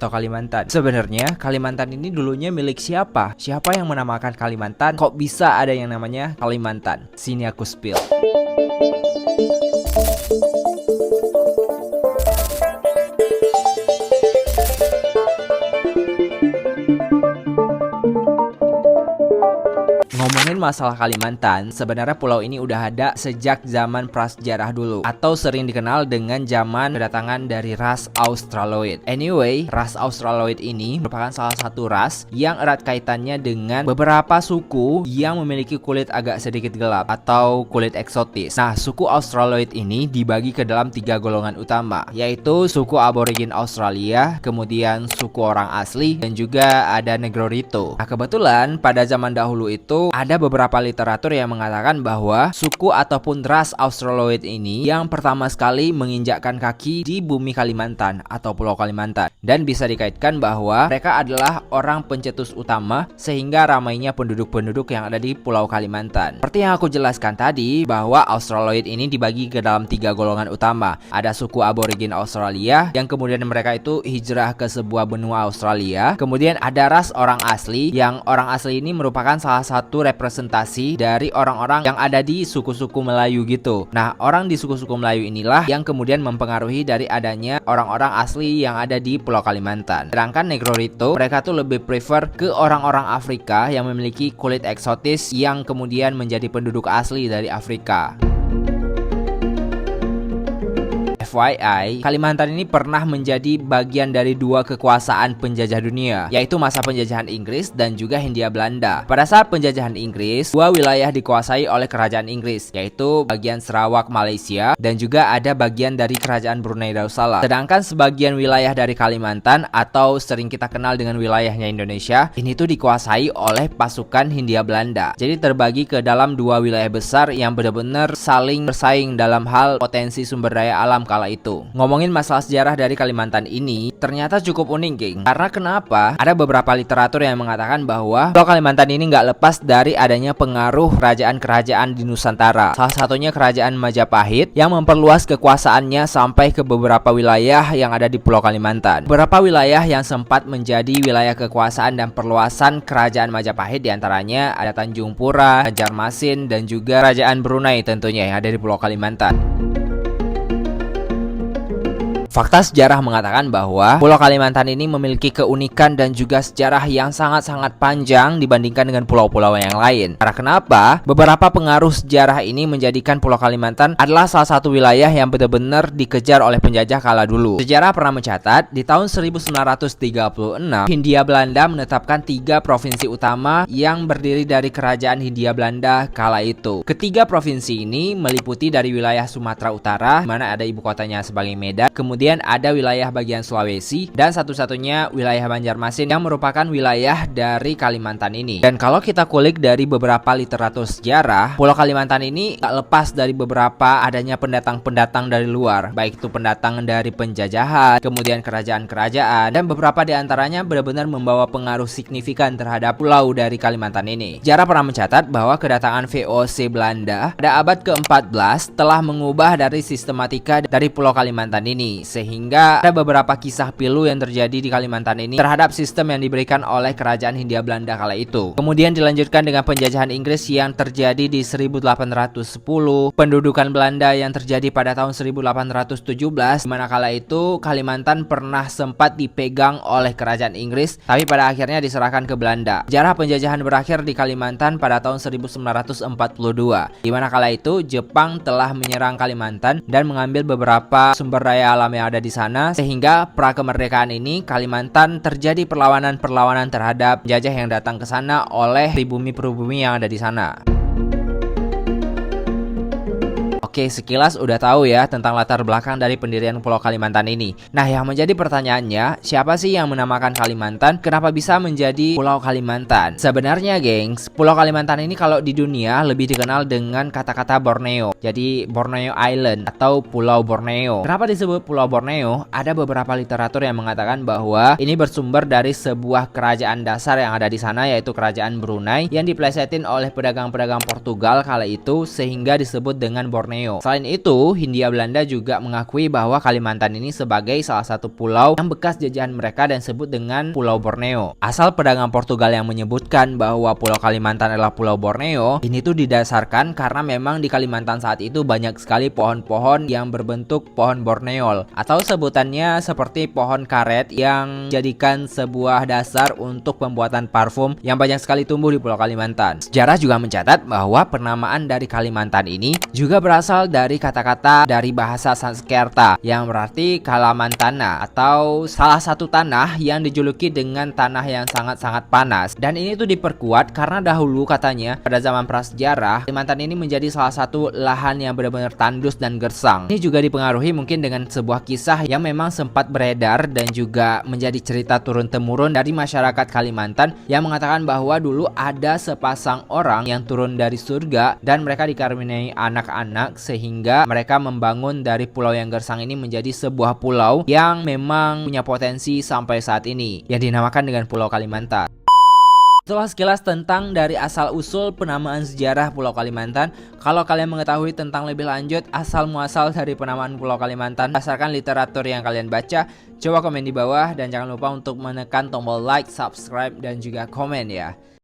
atau Kalimantan. Sebenarnya Kalimantan ini dulunya milik siapa? Siapa yang menamakan Kalimantan? Kok bisa ada yang namanya Kalimantan? Sini aku spill. Ngomongin masalah Kalimantan, sebenarnya pulau ini udah ada sejak zaman prasejarah dulu, atau sering dikenal dengan zaman kedatangan dari ras Australoid. Anyway, ras Australoid ini merupakan salah satu ras yang erat kaitannya dengan beberapa suku yang memiliki kulit agak sedikit gelap atau kulit eksotis. Nah, suku Australoid ini dibagi ke dalam 3 golongan utama, yaitu suku aborigin Australia, kemudian suku orang asli, dan juga ada Negrorito. Nah, kebetulan pada zaman dahulu itu ada beberapa literatur yang mengatakan bahwa suku ataupun ras Australoid ini yang pertama sekali menginjakkan kaki di bumi Kalimantan atau Pulau Kalimantan, dan bisa dikaitkan bahwa mereka adalah orang pencetus utama sehingga ramainya penduduk-penduduk yang ada di Pulau Kalimantan. Seperti yang aku jelaskan tadi, bahwa Australoid ini dibagi ke dalam 3 golongan utama. Ada suku aborigin Australia yang kemudian mereka itu hijrah ke sebuah benua Australia. Kemudian ada ras orang asli, yang orang asli ini merupakan salah satu representasi dari orang-orang yang ada di suku-suku Melayu gitu. Nah, orang di suku-suku Melayu inilah yang kemudian mempengaruhi dari adanya orang-orang asli yang ada di Pulau Kalimantan. Sedangkan Negrorito, mereka tuh lebih prefer ke orang-orang Afrika yang memiliki kulit eksotis yang kemudian menjadi penduduk asli dari Afrika. FYI, Kalimantan ini pernah menjadi bagian dari 2 kekuasaan penjajah dunia, yaitu masa penjajahan Inggris dan juga Hindia Belanda. Pada saat penjajahan Inggris, 2 wilayah dikuasai oleh kerajaan Inggris, yaitu bagian Sarawak Malaysia dan juga ada bagian dari kerajaan Brunei Darussalam. Sedangkan sebagian wilayah dari Kalimantan atau sering kita kenal dengan wilayahnya Indonesia, ini tuh dikuasai oleh pasukan Hindia Belanda. Jadi terbagi ke dalam 2 wilayah besar yang benar-benar saling bersaing dalam hal potensi sumber daya alam kala itu. Ngomongin masalah sejarah dari Kalimantan ini ternyata cukup unik, geng. Karena kenapa? Ada beberapa literatur yang mengatakan bahwa Pulau Kalimantan ini nggak lepas dari adanya pengaruh kerajaan-kerajaan di Nusantara. Salah satunya kerajaan Majapahit yang memperluas kekuasaannya sampai ke beberapa wilayah yang ada di Pulau Kalimantan. Beberapa wilayah yang sempat menjadi wilayah kekuasaan dan perluasan kerajaan Majapahit diantaranya ada Tanjung Pura, Banjarmasin, dan juga kerajaan Brunei tentunya yang ada di Pulau Kalimantan. Fakta sejarah mengatakan bahwa Pulau Kalimantan ini memiliki keunikan dan juga sejarah yang sangat-sangat panjang dibandingkan dengan pulau-pulau yang lain. Karena kenapa? Beberapa pengaruh sejarah ini menjadikan Pulau Kalimantan adalah salah satu wilayah yang benar-benar dikejar oleh penjajah kala dulu. Sejarah pernah mencatat di tahun 1936, Hindia Belanda menetapkan 3 provinsi utama yang berdiri dari kerajaan Hindia Belanda kala itu. Ketiga provinsi ini meliputi dari wilayah Sumatera Utara, di mana ada ibu kotanya sebagai Medan, kemudian ada wilayah bagian Sulawesi, dan satu-satunya wilayah Banjarmasin yang merupakan wilayah dari Kalimantan ini. Dan kalau kita kulik dari beberapa literatur sejarah, Pulau Kalimantan ini tak lepas dari beberapa adanya pendatang-pendatang dari luar, baik itu pendatang dari penjajahan, kemudian kerajaan-kerajaan, dan beberapa diantaranya benar-benar membawa pengaruh signifikan terhadap pulau dari Kalimantan ini. Sejarah pernah mencatat bahwa kedatangan VOC Belanda pada abad ke-14 telah mengubah dari sistematika dari Pulau Kalimantan ini, sehingga ada beberapa kisah pilu yang terjadi di Kalimantan ini terhadap sistem yang diberikan oleh kerajaan Hindia Belanda kala itu. Kemudian dilanjutkan dengan penjajahan Inggris yang terjadi di 1810, pendudukan Belanda yang terjadi pada tahun 1817, di mana kala itu Kalimantan pernah sempat dipegang oleh kerajaan Inggris, tapi pada akhirnya diserahkan ke Belanda. Sejarah penjajahan berakhir di Kalimantan pada tahun 1942, di mana kala itu Jepang telah menyerang Kalimantan dan mengambil beberapa sumber daya alam yang ada di sana, sehingga pra kemerdekaan ini Kalimantan terjadi perlawanan-perlawanan terhadap penjajah yang datang ke sana oleh pribumi-pribumi yang ada di sana. Oke, sekilas udah tahu ya tentang latar belakang dari pendirian Pulau Kalimantan ini. Nah, yang menjadi pertanyaannya, siapa sih yang menamakan Kalimantan? Kenapa bisa menjadi Pulau Kalimantan? Sebenarnya, gengs, Pulau Kalimantan ini kalau di dunia lebih dikenal dengan kata-kata Borneo. Jadi, Borneo Island atau Pulau Borneo. Kenapa disebut Pulau Borneo? Ada beberapa literatur yang mengatakan bahwa ini bersumber dari sebuah kerajaan dasar yang ada di sana, yaitu kerajaan Brunei, yang diplesetin oleh pedagang-pedagang Portugal kala itu, sehingga disebut dengan Borneo. Borneo. Selain itu, Hindia Belanda juga mengakui bahwa Kalimantan ini sebagai salah satu pulau yang bekas jajahan mereka dan disebut dengan Pulau Borneo. Asal pedagang Portugal yang menyebutkan bahwa Pulau Kalimantan adalah Pulau Borneo, ini tuh didasarkan karena memang di Kalimantan saat itu banyak sekali pohon-pohon yang berbentuk pohon Borneo atau sebutannya seperti pohon karet yang jadikan sebuah dasar untuk pembuatan parfum yang banyak sekali tumbuh di Pulau Kalimantan. Sejarah juga mencatat bahwa penamaan dari Kalimantan ini juga berasal dari kata-kata dari bahasa Sanskerta yang berarti Kalamantana atau salah satu tanah yang dijuluki dengan tanah yang sangat-sangat panas. Dan ini tuh diperkuat karena dahulu katanya pada zaman prasejarah Kalimantan ini menjadi salah satu lahan yang benar-benar tandus dan gersang. Ini juga dipengaruhi mungkin dengan sebuah kisah yang memang sempat beredar dan juga menjadi cerita turun-temurun dari masyarakat Kalimantan yang mengatakan bahwa dulu ada sepasang orang yang turun dari surga dan mereka dikaruniai anak-anak sehingga mereka membangun dari pulau yang gersang ini menjadi sebuah pulau yang memang punya potensi sampai saat ini yang dinamakan dengan Pulau Kalimantan. Setelah sekilas tentang dari asal-usul penamaan sejarah Pulau Kalimantan, kalau kalian mengetahui tentang lebih lanjut asal-muasal dari penamaan Pulau Kalimantan berdasarkan literatur yang kalian baca, coba komen di bawah dan jangan lupa untuk menekan tombol like, subscribe, dan juga komen ya.